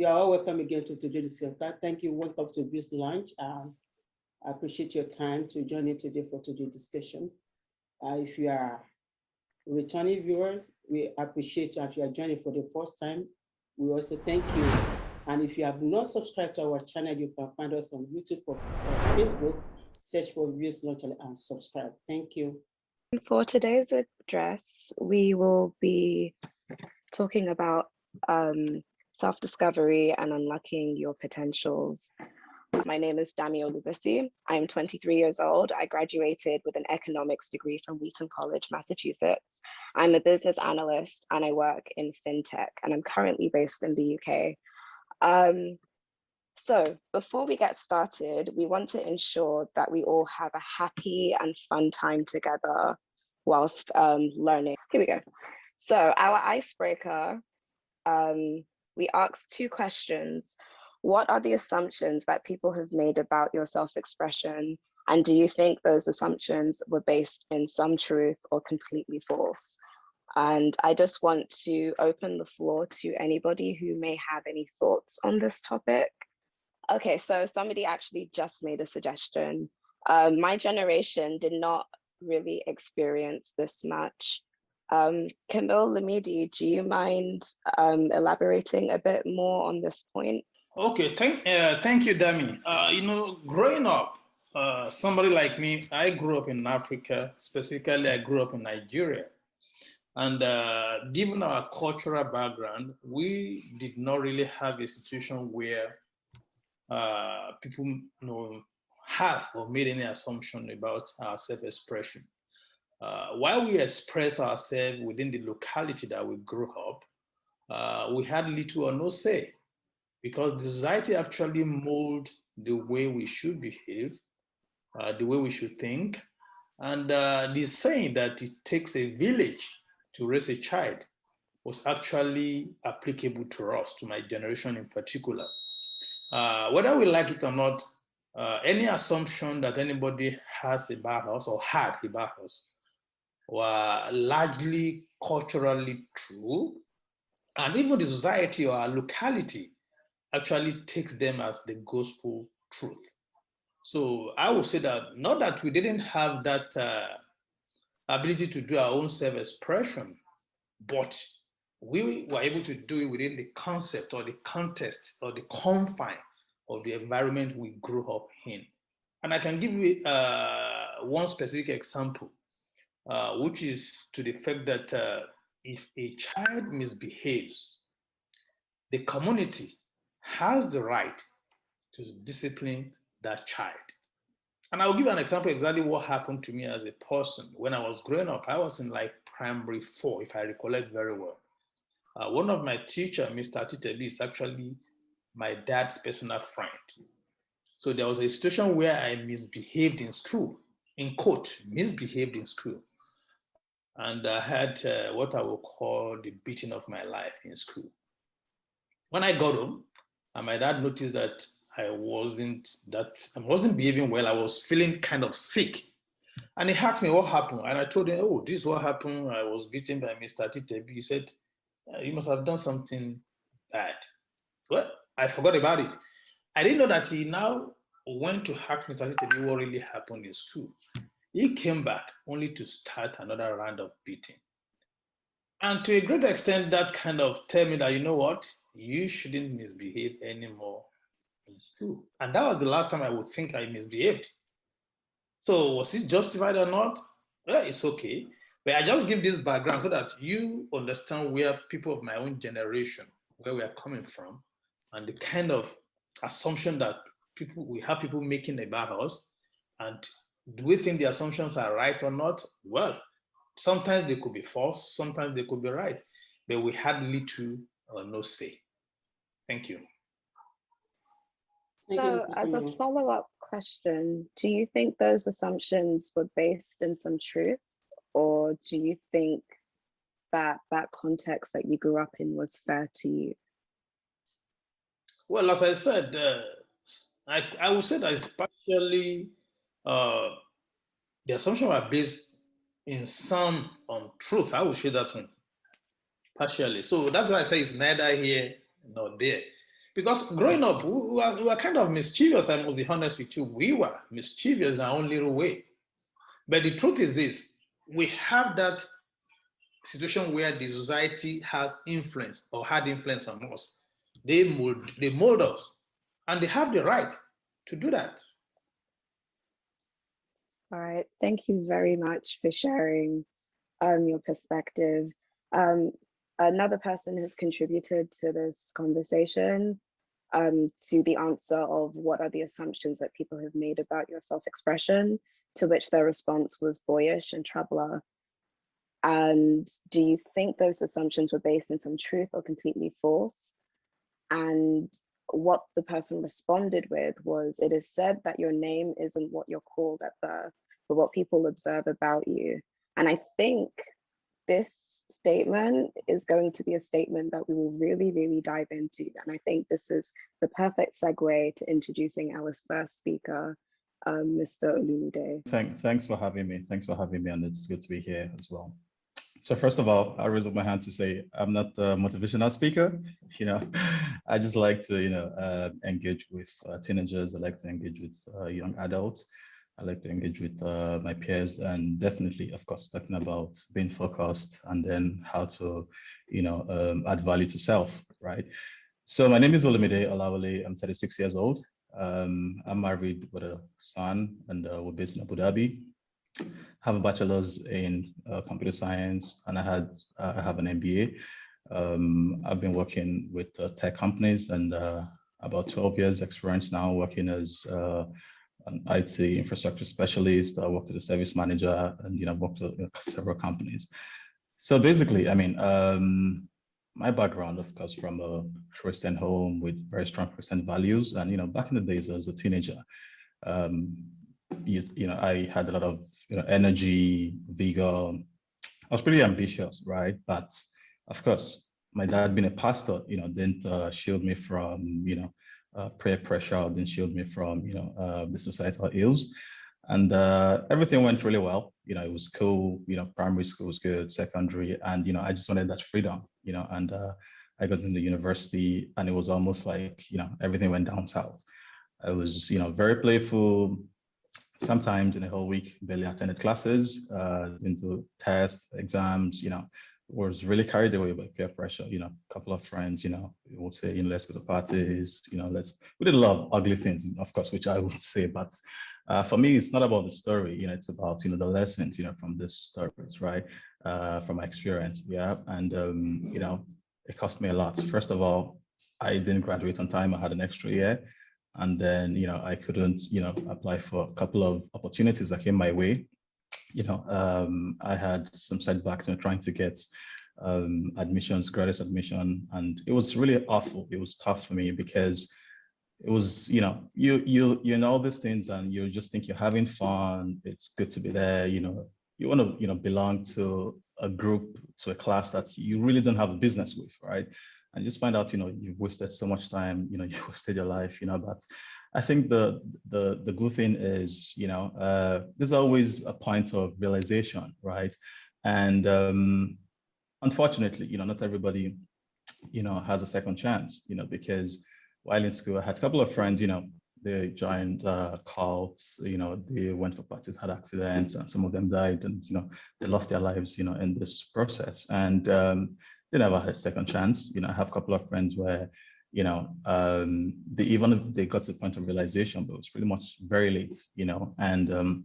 You are all welcome again to today's discussion. Thank you. Welcome to this lunch. I appreciate your time to join in today for today's discussion. If you are returning viewers, we appreciate you. If you are joining for the first time, we also thank you. And if you have not subscribed to our channel, you can find us on YouTube or Facebook. Search for Views Lunch and subscribe. Thank you. For today's address, we will be talking about self-discovery and unlocking your potentials. My name is Dami Olubisi. I'm 23 years old. I graduated with an economics degree from Wheaton College, Massachusetts. I'm a business analyst and I work in fintech, and I'm currently based in the UK. So before we get started, we want to ensure that we all have a happy and fun time together whilst learning. Here we go. So our icebreaker, we asked 2 questions. What are the assumptions that people have made about your self-expression? And do you think those assumptions were based in some truth or completely false? And I just want to open the floor to anybody who may have any thoughts on this topic. Okay, so somebody actually just made a suggestion. My generation did not really experience this much. Camille Lamidi, do you mind elaborating a bit more on this point? Okay, thank you, Dami. Growing up, somebody like me, I grew up in Africa. Specifically, I grew up in Nigeria. And given our cultural background, we did not really have a situation where people have or made any assumption about our self-expression. While we express ourselves within the locality that we grew up, we had little or no say, because the society actually molded the way we should behave, the way we should think. And the saying that it takes a village to raise a child was actually applicable to us, to my generation in particular. Whether we like it or not, any assumption that anybody has about us or had about us were largely culturally true. And even the society or our locality actually takes them as the gospel truth. So I would say that not that we didn't have that ability to do our own self-expression, but we were able to do it within the concept or the context or the confine of the environment we grew up in. And I can give you one specific example, which is to the fact that if a child misbehaves, the community has the right to discipline that child. And I'll give you an example exactly what happened to me as a person. When I was growing up, I was in like primary 4, if I recollect very well. One of my teachers, Mr. Titebi, is actually my dad's personal friend. So there was a situation where I misbehaved in school, in quote, misbehaved in school. And I had what I would call the beating of my life in school. When I got home, my dad noticed that I wasn't behaving well. I was feeling kind of sick. And he asked me what happened. And I told him, oh, this is what happened. I was beaten by Mr. Titebi. He said, you must have done something bad. Well, I forgot about it. I didn't know that he now went to ask Mr. Titebi what really happened in school. He came back only to start another round of beating. And to a great extent, that kind of tell me that, you know what, you shouldn't misbehave anymore in school. And that was the last time I would think I misbehaved. So was it justified or not? Well, it's okay. But I just give this background so that you understand where people of my own generation, where we are coming from, and the kind of assumption that we have people making about us. And do we think the assumptions are right or not? Well, sometimes they could be false, sometimes they could be right, but we had little or no say. Thank you. So as a follow-up question, do you think those assumptions were based in some truth, or do you think that that context that you grew up in was fair to you? Well, as I said, I would say that it's partially, the assumptions were based in some on truth. I would say that one partially. So that's why I say it's neither here nor there. Because growing up, we were kind of mischievous, I must be honest with you. We were mischievous in our own little way. But the truth is this, we have that situation where the society has influence or had influence on us. They mold us, and they have the right to do that. All right, thank you very much for sharing your perspective. Another person has contributed to this conversation to the answer of what are the assumptions that people have made about your self-expression, to which their response was boyish and troubler. And do you think those assumptions were based in some truth or completely false? And what the person responded with was, it is said that your name isn't what you're called at birth, but what people observe about you. And I think this statement is going to be a statement that we will really, really dive into. And I think this is the perfect segue to introducing our first speaker, Mr. Olumide. Thanks for having me. Thanks for having me, and it's good to be here as well. So first of all, I raise up my hand to say I'm not a motivational speaker. I just like to engage with teenagers. I like to engage with young adults. I like to engage with my peers, and definitely, of course, talking about being focused and then how to, add value to self, right? So my name is Olumide Olawale. I'm 36 years old. I'm married with a son, and we're based in Abu Dhabi. Have a bachelor's in computer science, and I have an MBA. I've been working with tech companies, and about 12 years experience now working as an IT infrastructure specialist. I worked as a service manager, and I've worked with several companies. So basically, I mean, my background, of course, from a Christian home with very strong Christian values, and back in the days as a teenager, I had a lot of energy, vigor. I was pretty ambitious, right? But of course, my dad being a pastor, didn't shield me from peer pressure, didn't shield me from the societal ills, and everything went really well. It was cool. Primary school was good, secondary, and I just wanted that freedom. And I got into university, and it was almost like everything went down south. I was very playful. Sometimes in a whole week, barely attended classes, into tests, exams, was really carried away by peer pressure. A couple of friends, would say, let's go to parties, we did a lot of ugly things, of course, which I would say, but for me, it's not about the story, it's about, the lessons, from these stories, right? From my experience, yeah. And, it cost me a lot. First of all, I didn't graduate on time. I had an extra year. And then, I couldn't, apply for a couple of opportunities that came my way. I had some setbacks in trying to get admissions, graduate admission, and it was really awful. It was tough for me because it was, you know all these things, and you just think you're having fun. It's good to be there. You want to, belong to a group, to a class that you really don't have a business with, right? And just find out, you've wasted so much time, you've wasted your life, but I think the good thing is, there's always a point of realization, right? And unfortunately, not everybody, has a second chance, because while in school, I had a couple of friends, they joined cults, they went for parties, had accidents, and some of them died, and, they lost their lives, in this process. And they never had a second chance. I have a couple of friends where, they got to the point of realization, but it was pretty much very late, and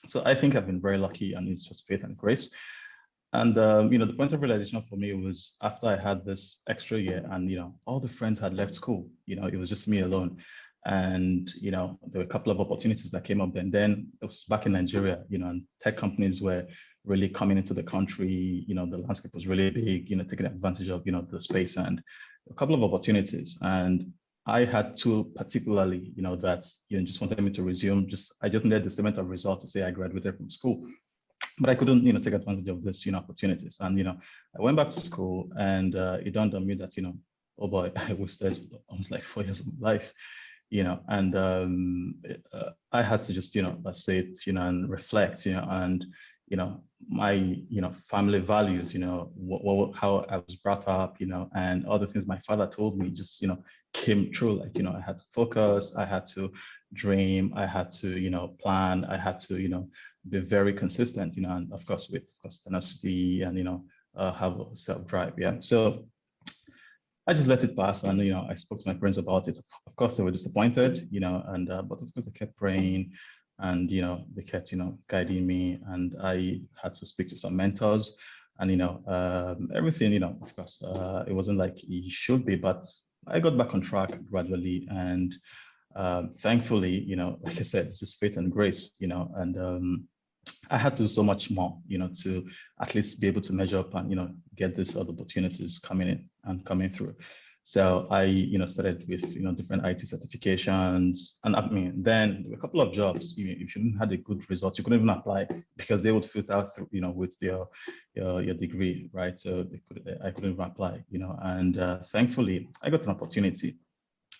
so I think I've been very lucky, and it's just faith and grace. And the point of realization for me was after I had this extra year, and all the friends had left school. It was just me alone, and there were a couple of opportunities that came up. And then it was back in Nigeria, and tech companies were really coming into the country. The landscape was really big. Taking advantage of the space, and a couple of opportunities. And I had two particularly, that just wanted me to resume. I just needed the statement of results to say I graduated from school. But I couldn't, take advantage of this, opportunities. And, I went back to school, and it dawned on me that, oh boy, I wasted almost like 4 years of my life, and I had to just, sit, and reflect, and, my, family values, how I was brought up, and all the things my father told me just, came true. Like, I had to focus, I had to dream, I had to, plan, I had to, be very consistent, and of course with tenacity and, have self-drive. Yeah. So I just let it pass, and I spoke to my parents about it. Of course, they were disappointed, and but of course, they kept praying, and they kept guiding me, and I had to speak to some mentors, and everything, of course, it wasn't like it should be, but I got back on track gradually, and thankfully, like I said, it's just faith and grace, and I had to do so much more, to at least be able to measure up and, get these other opportunities coming in and coming through. So I, started with, different IT certifications. And I mean, then there were a couple of jobs, if you didn't have a good result, you couldn't even apply because they would filter through, with your degree, right? So I couldn't even apply, and thankfully I got an opportunity.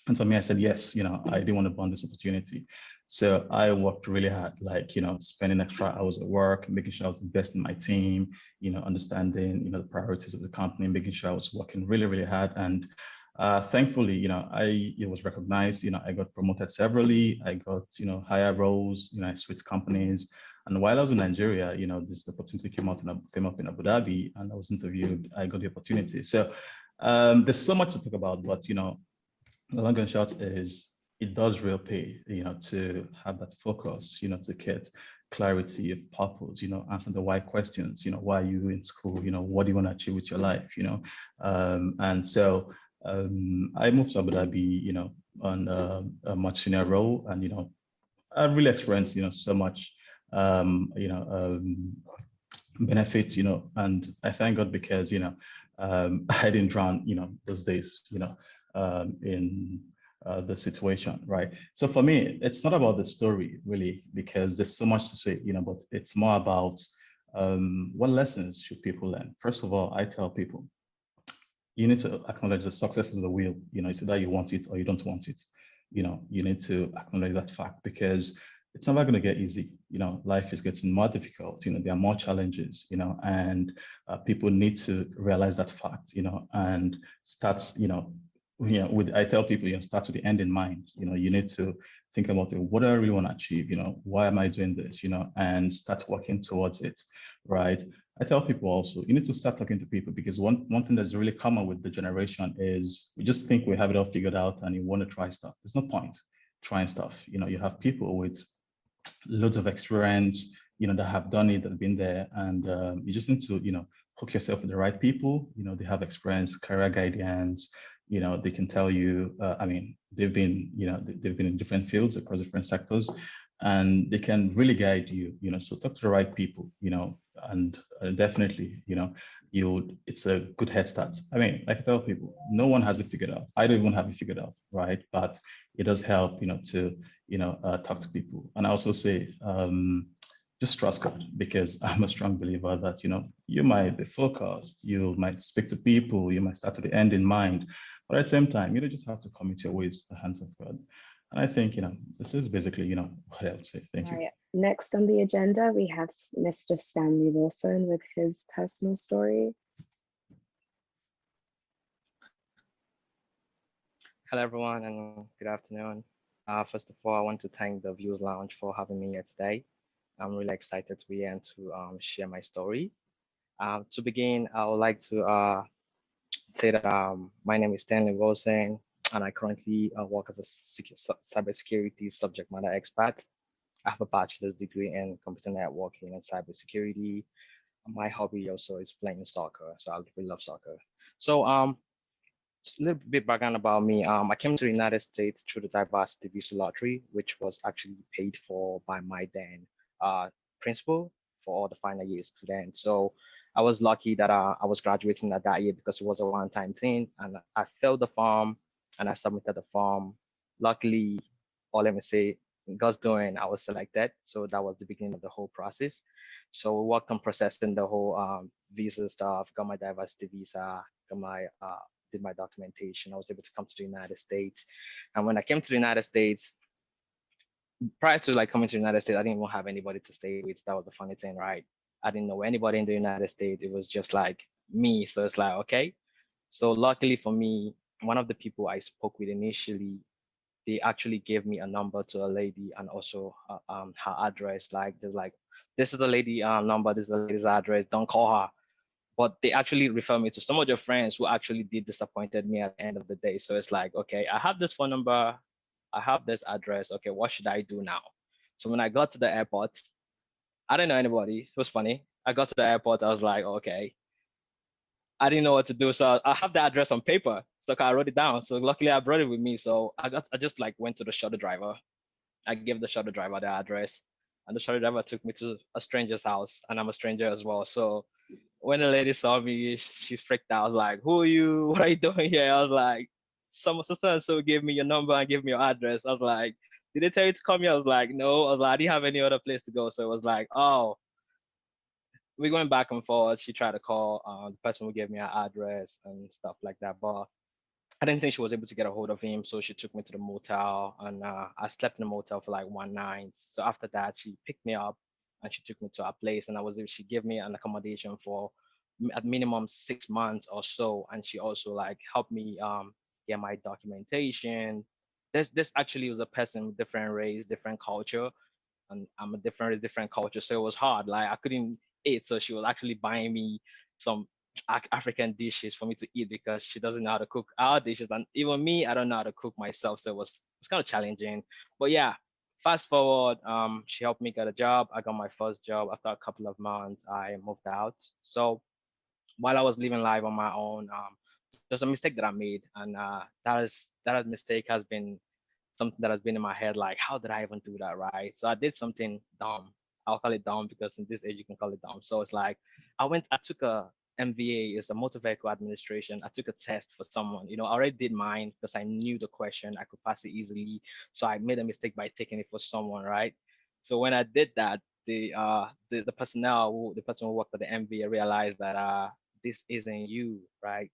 And for me, I said, yes, I didn't want to burn this opportunity. So I worked really hard, like, spending extra hours at work, making sure I was the best in my team, understanding, the priorities of the company, making sure I was working really, really hard. And thankfully, it was recognized, I got promoted severally, I got, higher roles, I switched companies. And while I was in Nigeria, this opportunity came up in Abu Dhabi, and I was interviewed, I got the opportunity. So there's so much to talk about, but, the long and short is it does real pay, to have that focus, to get clarity of purpose, answer the why questions, why are you in school, what do you want to achieve with your life, and so I moved to Abu Dhabi, on a much senior role, and, I really experienced, so much, benefits, and I thank God because, I didn't drown, those days, in the situation, right? So for me, it's not about the story really, because there's so much to say, but it's more about what lessons should people learn. First of all, I tell people, you need to acknowledge that success is a wheel. It's either you want it or you don't want it. You need to acknowledge that fact because it's never going to get easy. Life is getting more difficult. There are more challenges. And people need to realize that fact. And start. I tell people, start with the end in mind. You need to think about it. What do I really want to achieve? Why am I doing this? And start working towards it, right? I tell people also, you need to start talking to people because one thing that's really common with the generation is we just think we have it all figured out and you want to try stuff. There's no point trying stuff. You have people with loads of experience, that have done it, that have been there, and you just need to, hook yourself with the right people. They have experience, career guidance. They can tell you. I mean, they've been in different fields across different sectors, and they can really guide you. So talk to the right people. And definitely, it's a good head start. I mean, like I tell people, no one has it figured out. I don't even have it figured out, right? But it does help, to talk to people. And I also say, just trust God, because I'm a strong believer that, you might be focused, you might speak to people, you might start with the end in mind, but at the same time, you just have to commit your ways to the hands of God. And I think, this is basically, what I would say. Thank you. Right. Next on the agenda, we have Mr. Stanley Wilson with his personal story. Hello, everyone, and good afternoon. First of all, I want to thank the Views Lounge for having me here today. I'm really excited to be here and to share my story. To begin, I would like to say that my name is Stanley Wilson, and I currently work as a cybersecurity subject matter expert. I have a bachelor's degree in computer networking and cybersecurity. My hobby also is playing soccer, so I really love soccer. So a little bit background about me. I came to the United States through the diversity visa lottery, which was actually paid for by my then principal for all the final year students. So I was lucky that I was graduating at that year because it was a one-time thing, and I filled the form and I submitted the form. Luckily, or let me say, God's doing, I was selected. So that was the beginning of the whole process. So we worked on processing the whole visa stuff, got my diversity visa, got my did my documentation. I was able to come to the United States. And when I came to the United States, prior to like coming to the United States, I didn't even have anybody to stay with. That was the funny thing, right? I didn't know anybody in the United States. It was just like me. So it's like, okay. So luckily for me, one of the people I spoke with initially, they actually gave me a number to a lady and also her address. Like they're like, this is the lady number, this is the lady's address. Don't call her. But they actually refer me to some of your friends who actually did disappointed me at the end of the day. So it's like, okay, I have this phone number, I have this address. Okay, what should I do now? So when I got to the airport, I didn't know anybody. It was funny. I got to the airport, I was like, okay, I didn't know what to do. So I have the address on paper. So I wrote it down. So luckily I brought it with me. So I just like went to the shuttle driver. I gave the shuttle driver the address, and the shuttle driver took me to a stranger's house, and I'm a stranger as well. So when the lady saw me, she freaked out. I was like, "Who are you? What are you doing here?" I was like, "Someone so and so gave me your number and gave me your address." I was like, "Did they tell you to come here?" I was like, "No." I was like, "I didn't have any other place to go." So it was like, "Oh." We went back and forth. She tried to call the person who gave me her address and stuff like that, but I didn't think she was able to get a hold of him, so she took me to the motel, and I slept in the motel for like one night. So after that, she picked me up and she took me to her place, and she gave me an accommodation for at minimum 6 months or so, and she also like helped me get my documentation. This actually was a person with different race, different culture, and I'm a different culture, so it was hard. Like I couldn't eat, so she was actually buying me some African dishes for me to eat because she doesn't know how to cook our dishes, and even me, I don't know how to cook myself, so it was kind of challenging. But yeah, fast forward, she helped me get a job. I got my first job after a couple of months. I moved out. So while I was living life on my own, there's a mistake that I made, and that mistake has been something that has been in my head, like, how did I even do that, right? So I did something dumb. I'll call it dumb because in this age you can call it dumb. So it's like I took a MVA, it's a motor vehicle administration. I took a test for someone. I already did mine because I knew the question, I could pass it easily. So I made a mistake by taking it for someone, right? So when I did that, the person who worked at the MVA realized that this isn't you, right?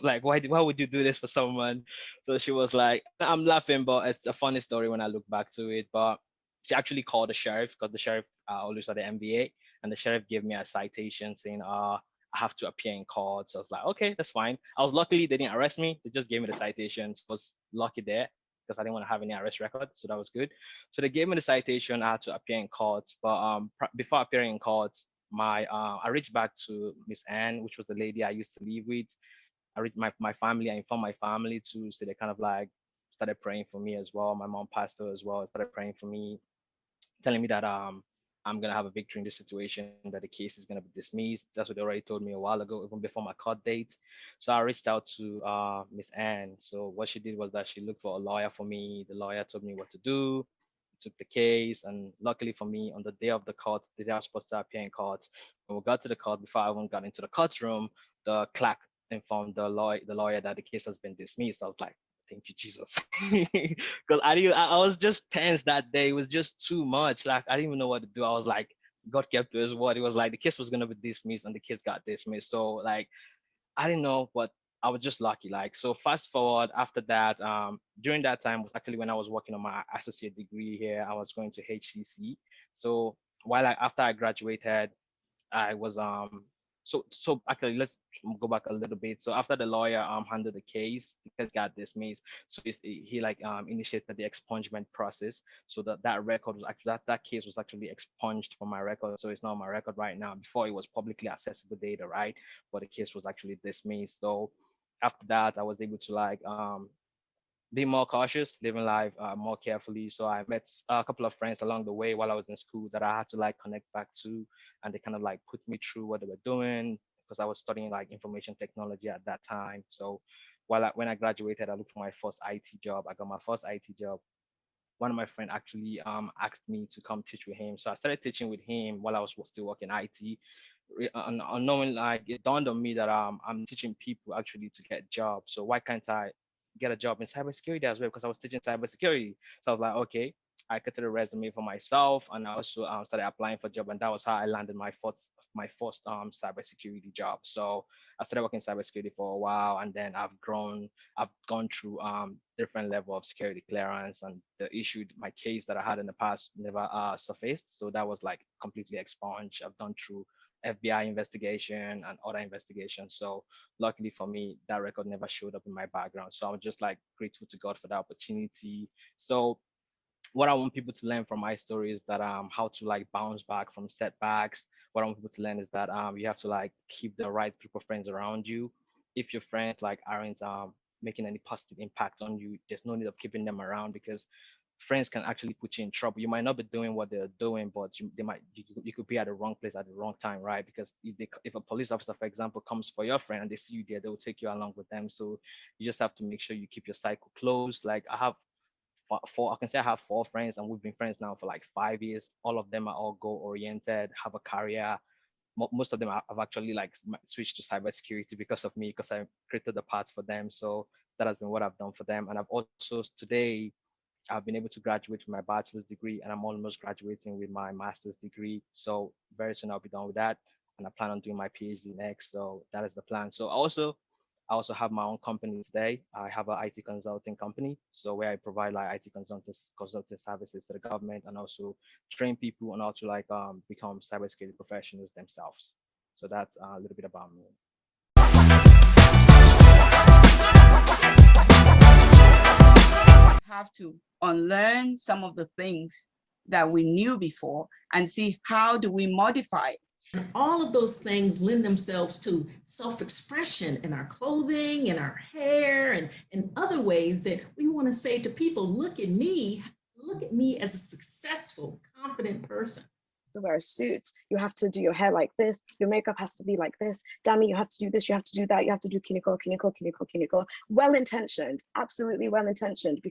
Like why would you do this for someone? So she was like, I'm laughing, but it's a funny story when I look back to it. But she actually called the sheriff because the sheriff always at the MBA, and the sheriff gave me a citation saying I have to appear in court. So I was like, okay, that's fine. I was luckily they didn't arrest me, they just gave me the citation. So I was lucky there because I didn't want to have any arrest record, so that was good. So they gave me the citation. I had to appear in court, but before appearing in court, I reached back to Miss Anne, which was the lady I used to live with. I reached my family. I informed my family too, so they kind of like started praying for me as well. My mom, pastor as well, started praying for me, telling me that I'm gonna have a victory in this situation, that the case is gonna be dismissed. That's what they already told me a while ago, even before my court date. So I reached out to Miss Anne. So what she did was that she looked for a lawyer for me. The lawyer told me what to do, took the case, and luckily for me, on the day of the court, the day I was supposed to appear in court, when we got to the court, before I even got into the courtroom, the clerk informed the lawyer that the case has been dismissed. I was like, thank you, Jesus. Because I was just tense that day. It was just too much. Like I didn't even know what to do. I was like, God kept to his word. It was like the case was gonna be dismissed and the case got dismissed. So like I didn't know, but I was just lucky. Like so fast forward after that, during that time was actually when I was working on my associate degree here. I was going to HCC. So after I graduated, I was so actually let's go back a little bit. So after the lawyer handled the case, the case got dismissed. So he like initiated the expungement process. So that record was actually that case was actually expunged from my record. So it's not on my record right now. Before it was publicly accessible data, right? But the case was actually dismissed. So after that, I was able to like be more cautious, living life more carefully. So I met a couple of friends along the way while I was in school that I had to like connect back to, and they kind of like put me through what they were doing because I was studying like information technology at that time. So when I graduated, I looked for my first IT job. I got my first IT job. One of my friends actually asked me to come teach with him. So I started teaching with him while I was still working IT. Unknowing, like it dawned on me that I'm teaching people actually to get jobs. So why can't I get a job in cybersecurity as well? Because I was teaching cybersecurity. So I was like, okay, I created a resume for myself, and I also started applying for job, and that was how I landed my first cybersecurity job. So I started working in cybersecurity for a while, and then I've grown. I've gone through different level of security clearance, and the issue, my case that I had in the past never surfaced. So that was like completely expunged. I've done through FBI investigation and other investigations. So luckily for me, that record never showed up in my background. So I'm just like grateful to God for the opportunity. So what I want people to learn from my story is that how to like bounce back from setbacks. What I want people to learn is that you have to like keep the right group of friends around you. If your friends like aren't making any positive impact on you, there's no need of keeping them around, because friends can actually put you in trouble. You might not be doing what they're doing, but you could be at the wrong place at the wrong time, right? Because if a police officer, for example, comes for your friend and they see you there, they will take you along with them. So you just have to make sure you keep your cycle closed. Like I have I can say I have 4 friends, and we've been friends now for like 5 years. All of them are all goal oriented, have a career. Most of them have actually like switched to cybersecurity because of me, because I created the path for them. So that has been what I've done for them. And I've also today I've been able to graduate with my bachelor's degree, and I'm almost graduating with my master's degree. So very soon I'll be done with that, and I plan on doing my PhD next. So that is the plan. So I also have my own company today. I have an IT consulting company, so where I provide like IT consulting services to the government, and also train people on how to like become cybersecurity professionals themselves. So that's a little bit about me. Have to unlearn some of the things that we knew before and see how do we modify it. And all of those things lend themselves to self-expression in our clothing, in our hair, and in other ways that we want to say to people, look at me as a successful, confident person. To wear suits, you have to do your hair like this, your makeup has to be like this, Dami, you have to do this, you have to do that, you have to do kiniko. Well-intentioned, absolutely well-intentioned.